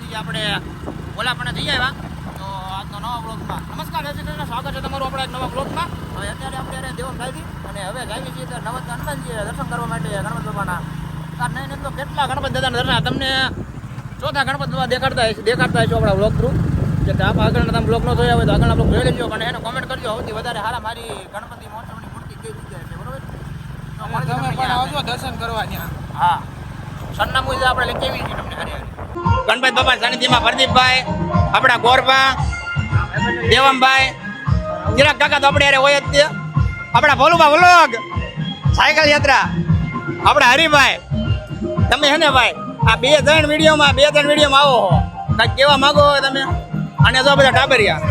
પછી આપણે ઓલા પણ જઈ આવ્યા. તો આજનો નવા બ્લોગમાં નમસ્કાર સ્વાગત છે તમારું આપણા એક નવા બ્લોગમાં. હવે અત્યારે આપણે દેવમભાઈ અને હવે જાવી છીએ નવત હનુમાનજી દર્શન કરવા માટે ગણપત બાપાના. નહીં તો કેટલા ગણપત દાદાના દર્શન તમને ચોથા ગણપત બાબા દેખાડતા હશો આપણા બ્લોગ થ્રુ. કે આગળના તમે બ્લોગ નો જોયા હોય તો આગળના બ્લોગ જોઈ લેજો અને એને કોમેન્ટ કરજો સૌથી વધારે સારા મારી ગણપતિ મહોત્સવની મૂર્તિ કઈ જગ્યાએ છે, બરોબર? તમે પણ આવજો દર્શન કરવા ત્યાં. હા, સરનામું આપણે લઈ કેવી છે તમને હારી હારી. ગણપત બાપા સાનિધ્યમાં પ્રદીપભાઈ, આપણા ગોરભા, દેવમભાઈ, ચિરાગ કાકા તો આપણે અરે હોય જ તે. આપણા ભોલુભા વ્લોગ, સાયકલ યાત્રા, આપણા હરિભાઈ. તમે હે ને ભાઈ આ બે ત્રણ વિડીયોમાં આવો હો, કાંઈક કેવા માંગો હોય તમે. અને જો બધા ટાબરિયા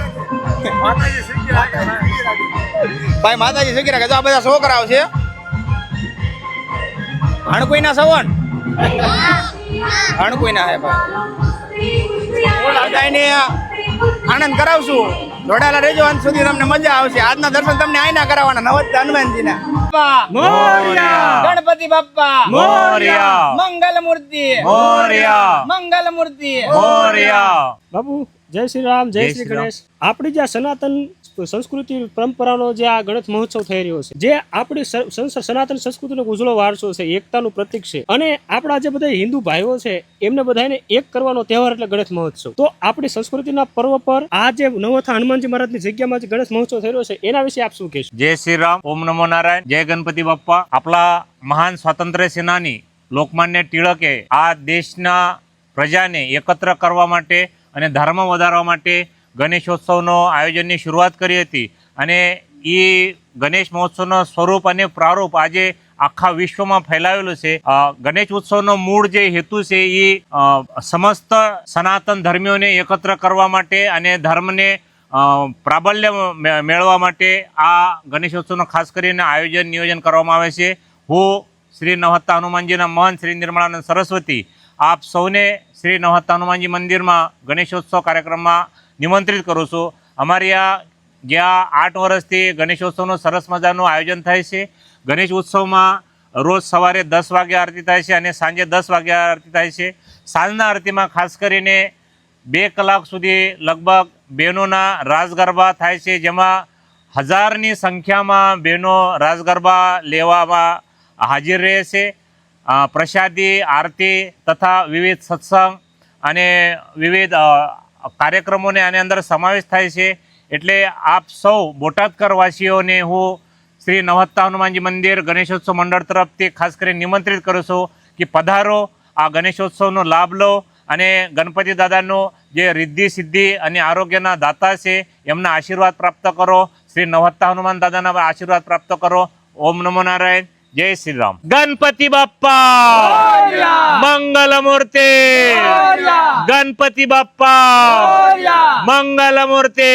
ભાઈ માતાજી શીખી રાખે. જો આ બધા છોકરાઓ છે હણકુઈના સવન હણકુઈના હે ભાઈ. આનંદ કરાવશું, જોડાયેલા રહેજો અંત સુધી, તમને મજા આવશે. આજના દર્શન તમને આઈના કરાવવાના નવત હનુમાનજીના. ગણપતિ બાપ્પા મોરયા, મંગલ મૂર્તિ મોરયા, મંગલ મૂર્તિ. મોરયા. બાબુ જય શ્રી રામ, જય શ્રી ગણેશ. આપણી જે સનાતન સંસ્કૃતિ પરંપરાનો જે આ ગણેશ મહોત્સવ થઈ રહ્યો છે, જે આપણી સનાતન સંસ્કૃતિનો ઉજળો વારસો છે, એકતાનું પ્રતીક છે, અને આપણા જે બધા હિન્દુ ભાઈઓ છે એમને બધાને એક કરવાનો તહેવાર એટલે ગણેશ મહોત્સવ. તો આપણી સંસ્કૃતિના પર્વ પર આ જે નવથા હનુમાનજી મહારાજની જગ્યામાં જે ગણેશ મહોત્સવ થઈ રહ્યો છે એના વિશે આપ શું કહેશો? જય શ્રી રામ, ઓમ નમો નારાયણ, જય ગણપતિ બાપ્પા. આપણા મહાન સ્વાતંત્ર્ય સેનાની લોકમાન્ય ટિળકે આ દેશના પ્રજાને એકત્ર કરવા માટે અને ધર્મ વધારવા માટે ગણેશોત્સવનો આયોજનની શરૂઆત કરી હતી. અને એ ગણેશ મહોત્સવનો સ્વરૂપ અને પ્રારૂપ આજે આખા વિશ્વમાં ફેલાવેલું છે. ગણેશ ઉત્સવનો મૂળ જે હેતુ છે એ સમસ્ત સનાતન ધર્મીઓને એકત્ર કરવા માટે અને ધર્મને પ્રાબલ્ય મેળવવા માટે આ ગણેશોત્સવનો ખાસ કરીને આયોજન નિયોજન કરવામાં આવે છે. હું શ્રી નવહત્તા હનુમાનજીના મહંત શ્રી નિર્મળાનંદ સરસ્વતી આપ સૌને શ્રી નવહત્તા હનુમાનજી મંદિરમાં ગણેશોત્સવ કાર્યક્રમમાં નિમંત્રિત કરું છું. અમારી આ જ્યાં 8 વર્ષથી ગણેશોત્સવનું સરસ મજાનું આયોજન થાય છે. ગણેશ ઉત્સવમાં રોજ સવારે 10 વાગે આરતી થાય છે અને સાંજે 10 વાગે આરતી થાય છે. સાંજના આરતીમાં ખાસ કરીને 2 કલાક સુધી લગભગ બહેનોના રાસ ગરબા થાય છે, જેમાં 1000ની સંખ્યામાં બહેનો રાસ ગરબા લેવામાં હાજર રહે છે. પ્રસાદી, આરતી તથા વિવિધ સત્સંગ અને વિવિધ કાર્યક્રમોને આની અંદર સમાવેશ થાય છે. એટલે આપ સૌ બોટાદકર વાસીઓને હું શ્રી નવહત્તા હનુમાનજી મંદિર ગણેશોત્સવ મંડળ તરફથી ખાસ કરીને નિમંત્રિત કરું છું કે પધારો, આ ગણેશોત્સવનો લાભ લો અને ગણપતિ દાદાનો જે રિદ્ધિ સિદ્ધિ અને આરોગ્યના દાતા છે એમના આશીર્વાદ પ્રાપ્ત કરો. શ્રી નવહત્તા હનુમાન દાદાના આશીર્વાદ પ્રાપ્ત કરો. ઓમ નમો નારાયણ, જય શ્રી રામ. ગણપતિ બાપ્પા મંગલ મૂર્તિ, ગણપતિ બાપ્પા મંગલ મૂર્તિ.